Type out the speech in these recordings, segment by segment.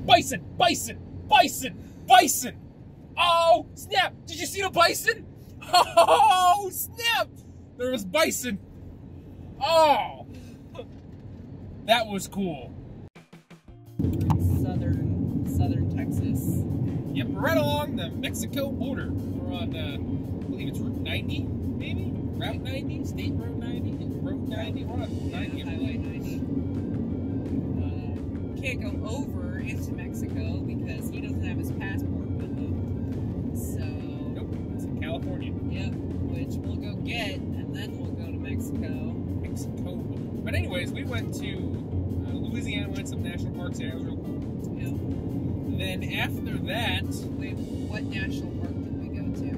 Bison! Bison! Bison! Bison! Oh, snap! Did you see the bison? Oh, snap! There was bison. Oh! That was cool. Southern Texas. Yep, we're right along the Mexico border. We're on, I believe it's Route 90, maybe? Route 90? State Road 90? Road 90? We're on 90. Highway 90. Can't go over into Mexico because he doesn't have his passport with him. So. Nope, it's in California. Yep, which we'll go get, and then we'll go to Mexico. Mexico. But anyways, we went to Louisiana, went to some national parks there. It was real cool. Yep. Then after that... Wait, what national park did we go to?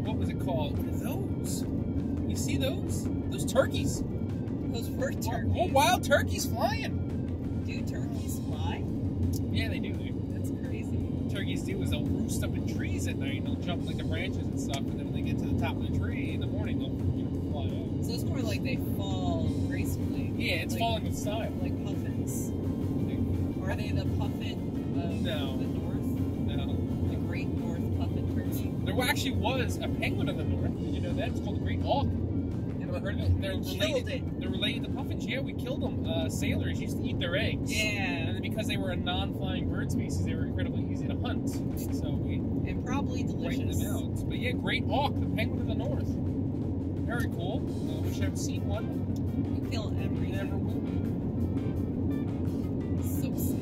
What was it called? What are those? You see those? Those turkeys. Those were turkeys. Oh, wild turkeys flying. Do turkeys fly? Yeah, they do. That's crazy. What turkeys do is they'll roost up in trees at night and they'll jump like the branches and stuff, and then when they get to the top of the tree in the morning, they'll fly out. So it's more like they fall gracefully. Yeah, it's like, falling with style. Like puffins. Are they the puffin of No. the north? No. The Great North Puffin Turkey? There actually was a penguin of the north. Did you know that? It's called the Great Auk. Ever heard of it? They're related to puffins. Yeah, we killed them. Sailors used to eat their eggs. Yeah. And then because they were a non-flying bird species, they were incredibly easy to hunt. So we and probably delicious. wiped them out. But yeah, Great Auk, the penguin of the north. Very cool. Wish I've seen one. You kill everything. Never will. So sick.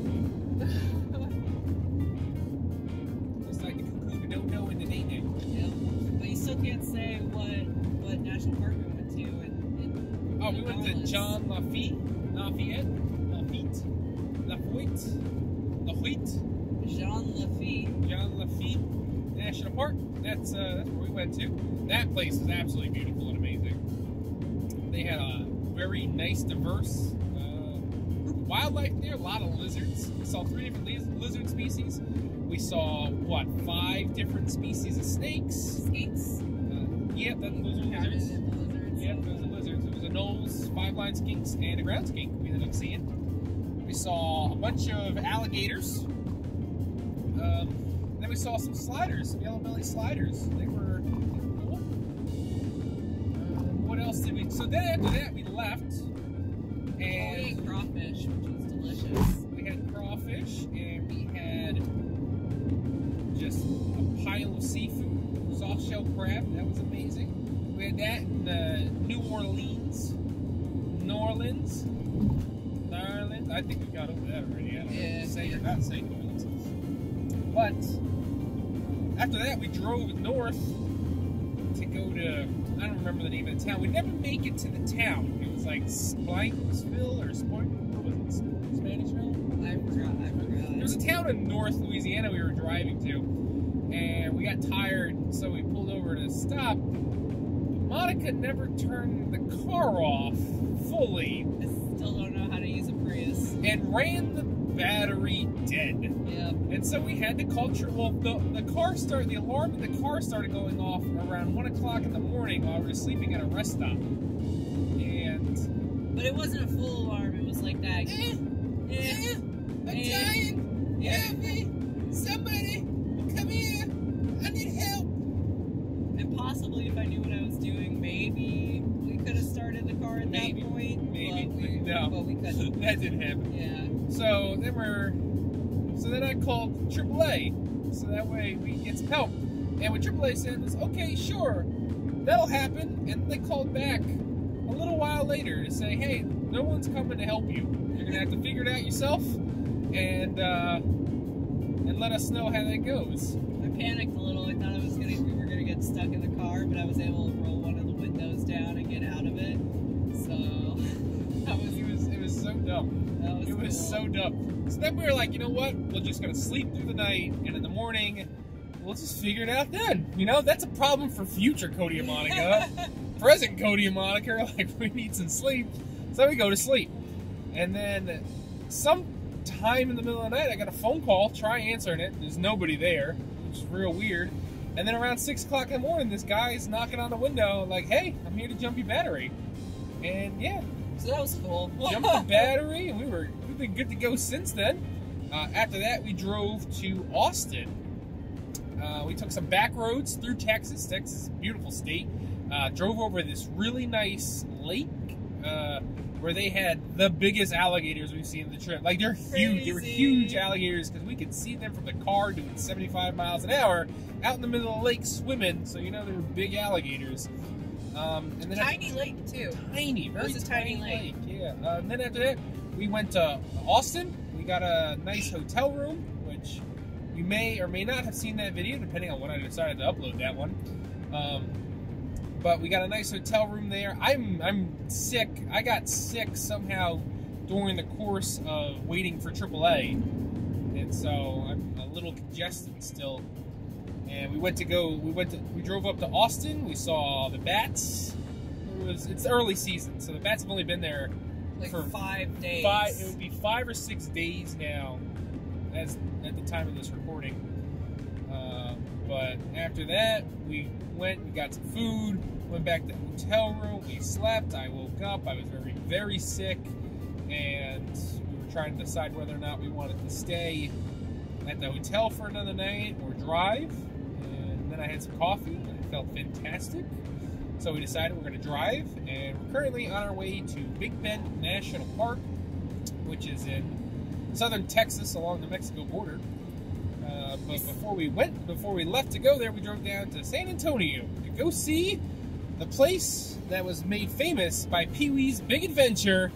It's like the cuckoo who don't know in the day-day. Yeah. But you still can't say what national park we went to. Oh, we went to John Lafitte. Jean Lafitte. John Lafitte National Park. That's where we went to. That place is absolutely beautiful and amazing. They had a very nice, diverse group of wildlife there. A lot of lizards. We saw 3 different lizard species. We saw, 5 different species of snakes. Skinks. Yep, those are lizards. Yep, those are lizards. There was a nose, 5-line skinks, and a ground skink we ended up seeing. We saw a bunch of alligators. Then we saw some sliders, some yellow belly sliders. They were cool. What else did we? So then after that we left, and we ate crawfish, which was delicious. We had crawfish, and we had just a pile of seafood, soft shell crab. That was amazing. We had that in New Orleans. I think we got over that already. I don't know. Say or not say New Orleans. But after that, we drove north to go to, I don't remember the name of the town. We never make it to the town. It was like Splankville or Spanishville? I forgot. There was a town in North Louisiana we were driving to, and we got tired, so we pulled over to stop. Monica never turned the car off fully. I still don't know how to use a Prius. And ran the battery dead. Yep. And so we had to call the alarm in the car started going off around 1 o'clock in the morning while we were sleeping at a rest stop. But it wasn't a full alarm, it was like that. I'm dying. Help me. Somebody, come here. I need help. And possibly if I knew what I was doing, maybe we could have started the car at that point. Maybe. But we couldn't. That didn't happen. Yeah. So then I called AAA, so that way we get some help. And what AAA said was, okay, sure, that'll happen. And they called back a little while later to say, hey, no one's coming to help you. You're gonna have to figure it out yourself, and let us know how that goes. I panicked a little. I thought we were gonna get stuck in the car, but I was able to roll one of the windows down and get out of it. So it was so dumb. It was so dumb. So then we were like, you know what? We're just gonna sleep through the night, and in the morning, we'll just figure it out then. You know, that's a problem for future Cody and Monica. Present Cody and Monica are like, we need some sleep. So we go to sleep. And then sometime in the middle of the night, I got a phone call, try answering it. There's nobody there, which is real weird. And then around 6 o'clock in the morning, this guy's knocking on the window like, hey, I'm here to jump your battery. And yeah. So that was cool. Jumped the battery, and we've been good to go since then. After that, we drove to Austin. We took some back roads through Texas. Texas is a beautiful state. Drove over this really nice lake where they had the biggest alligators we've seen on the trip. Like, they're huge. They were huge alligators because we could see them from the car doing 75 miles an hour out in the middle of the lake swimming. So, you know, they're big alligators. And then Tiny lake, too. Tiny, very tiny lake. Yeah. And then after that, we went to Austin. We got a nice hotel room, which you may or may not have seen that video, depending on when I decided to upload that one. But we got a nice hotel room there. I'm sick. I got sick somehow during the course of waiting for AAA, and so I'm a little congested still. And we drove up to Austin. We saw the bats. It's early season, so the bats have only been there like for 5 days. It would be 5 or 6 days now, at the time of this recording. But after that, we got some food, went back to the hotel room, we slept, I woke up, I was very, very sick, and we were trying to decide whether or not we wanted to stay at the hotel for another night or drive. And then I had some coffee, and it felt fantastic. So we decided we're going to drive, and we're currently on our way to Big Bend National Park, which is in southern Texas along the Mexico border. But before we left to go there, we drove down to San Antonio to go see the place that was made famous by Pee-wee's Big Adventure,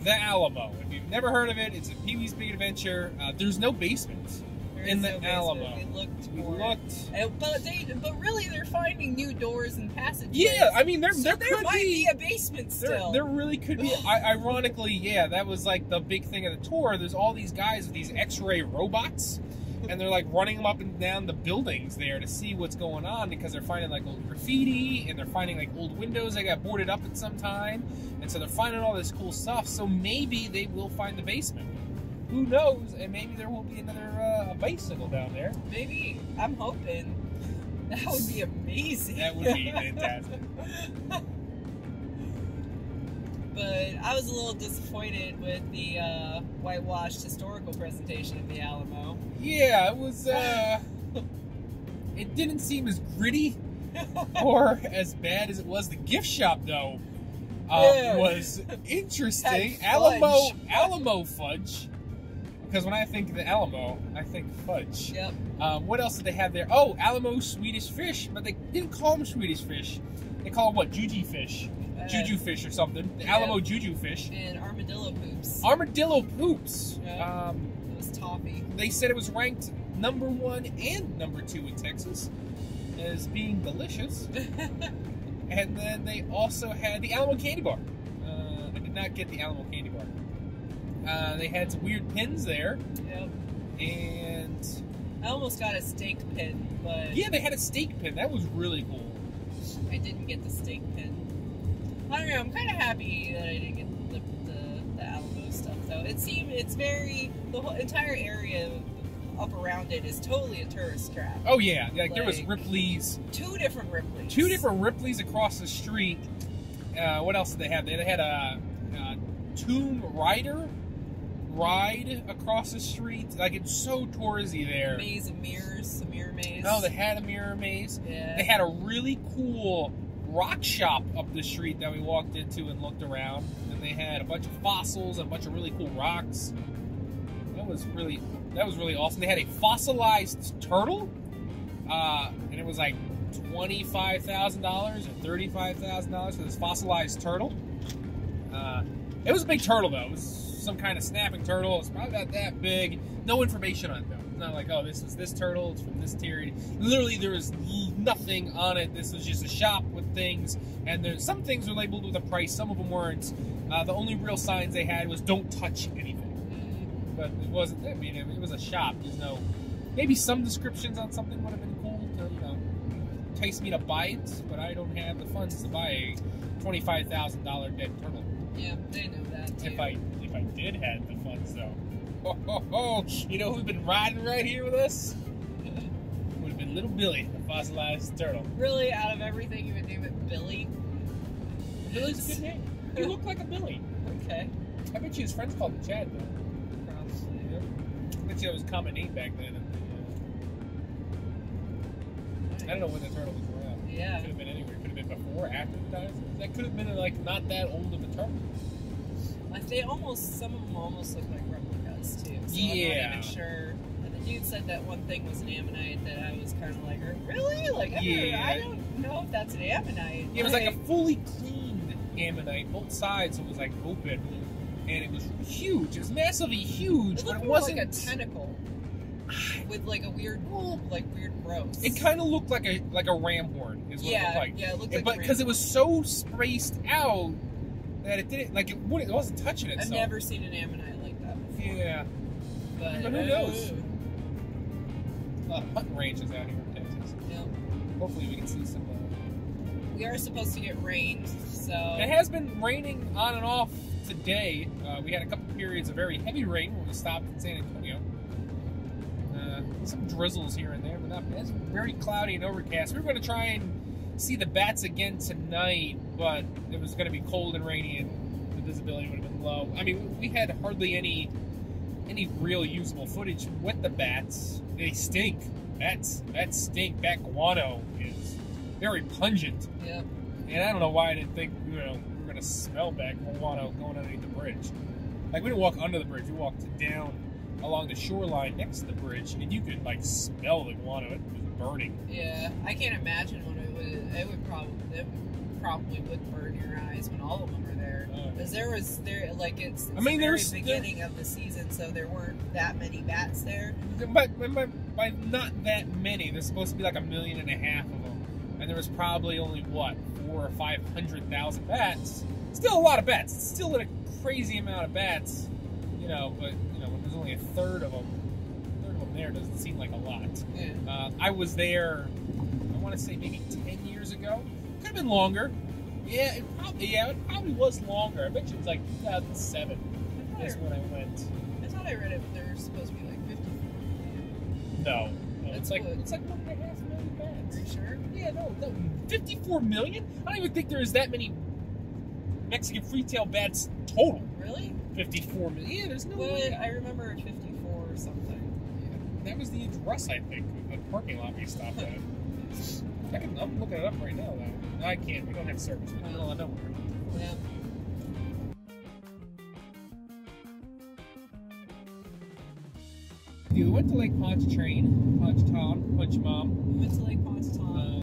the Alamo. If you've never heard of it, it's a Pee-wee's Big Adventure. There's no basement in the Alamo. We looked. But really, they're finding new doors and passages. Yeah, I mean, there might be a basement still. There really could be. Ironically, yeah, that was like the big thing of the tour. There's all these guys with these X-ray robots, and they're like running them up and down the buildings there to see what's going on, because they're finding like old graffiti, and they're finding like old windows that got boarded up at some time, and so they're finding all this cool stuff. So maybe they will find the basement. Who knows? And maybe there will be another bicycle down there. Maybe. I'm hoping. That would be amazing. That would be fantastic. But I was a little disappointed with the whitewashed historical presentation of the Alamo. Yeah, it was, it didn't seem as gritty or as bad as it was. The gift shop, though, was interesting. Alamo fudge. Because when I think of the Alamo, I think fudge. Yep. What else did they have there? Oh, Alamo Swedish fish, but they didn't call them Swedish fish. They call them what? Juju fish. Juju fish or something. The Alamo Juju fish. And armadillo poops. Armadillo poops. Yep. It was toffee. They said it was ranked #1 and #2 in Texas as being delicious. And then they also had the Alamo candy bar. I did not get the Alamo candy bar. They had some weird pins there. Yep. And I almost got a steak pin, but... Yeah, they had a steak pin. That was really cool. I didn't get the steak pin. I don't know, I'm kind of happy that I didn't get the Alamo stuff, though. It's very... The whole entire area up around it is totally a tourist trap. Oh, yeah. Like there was Ripley's. 2 different Ripleys. 2 different Ripleys across the street. What else did they have? They had a Tomb Raider ride across the street. Like, it's so touristy there. Maze of mirrors, a mirror maze. Oh, they had a mirror maze. Yeah. They had a really cool rock shop up the street that we walked into and looked around. And they had a bunch of fossils and a bunch of really cool rocks. That was really awesome. They had a fossilized turtle, and it was like $25,000 or $35,000 for this fossilized turtle. It was a big turtle, though. It was some kind of snapping turtle. It's probably not that big. No information on it, though. It's not like, oh, this is this turtle. It's from this tier. Literally, there was nothing on it. This was just a shop with things. And some things were labeled with a price. Some of them weren't. The only real signs they had was don't touch anything. But it wasn't, I mean, it was a shop. There's no, maybe some descriptions on something would have been cool to, you know, entice me to buy it. But I don't have the funds to buy a $25,000 dead turtle. Yeah, they know that too. If I did have the funds, though. You know who's been riding right here with us? Would have been Little Billy, the fossilized turtle. Really, out of everything, you would name it Billy? Billy's a good name. You look like a Billy. Okay. I bet you his friends called him Chad, though. Probably. Yep. Actually, that was a common name back then. I don't know when the turtle was around. Yeah. It could have been anywhere. It could have been before, after the dinosaurs. That could have been like not that old of a turtle. Like some of them almost look like replicas too. So Yeah. I'm not even sure. And the dude said that one thing was an ammonite that I was kind of like, really? Like, I don't know if that's an ammonite. It was like a fully cleaned ammonite. Both sides it was like open, and it was huge. It was massively huge, It but looked it more wasn't like a tentacle with like a weird growth. It kind of looked like a ram horn. Is what it looked like. Yeah, it looked like. But because it was so spaced out that it didn't like it wasn't touching itself. I've never seen an ammonite like that before. Yeah, but who knows? A lot of hunting ranges out here in Texas. Yeah. Hopefully we can see some. We are supposed to get rain, so It has been raining on and off today. We had a couple periods of very heavy rain when we stopped in San Antonio. Some drizzles here and there, but not bad. It's very cloudy and overcast. We were going to try and see the bats again tonight, but it was going to be cold and rainy, and the visibility would have been low. I mean, we had hardly any real usable footage with the bats. They stink. Bats stink. Bat guano is very pungent. yeah. And I don't know why I didn't think we were going to smell bat guano going underneath the bridge. Like, we didn't walk under the bridge. We walked down along the shoreline next to the bridge, and you could like smell the guano. It was burning. Yeah, I can't imagine when it probably would burn your eyes when all of them are there. Because it's the very beginning of the season, so there weren't that many bats there. But by not that many, there's supposed to be like 1.5 million of them, and there was probably only what 400,000 or 500,000 bats. Still a lot of bats. It's still a crazy amount of bats, But when there's only a third of them there, doesn't seem like a lot. Yeah. I was there, I want to say maybe 10 years ago. Could have been longer. Yeah, it probably was longer. I bet you it was like 2007 is when I went. I thought I read it. There was supposed to be like 54 million. No, That's it's like good. it's like 1.5 million bats. Are you sure? Yeah, no, 54 million? I don't even think there's that many Mexican free-tailed bats total. Really? 54 million. Yeah, there's no But way. I remember 54 or something. Yeah, that was the address, I think, of the parking lot we stopped at. I'm looking it up right now, though. I can't. We don't have service. We're in the middle of nowhere. Yeah. We went to Lake Pontchartrain, Punch Mom. We went to Lake Pontchartrain.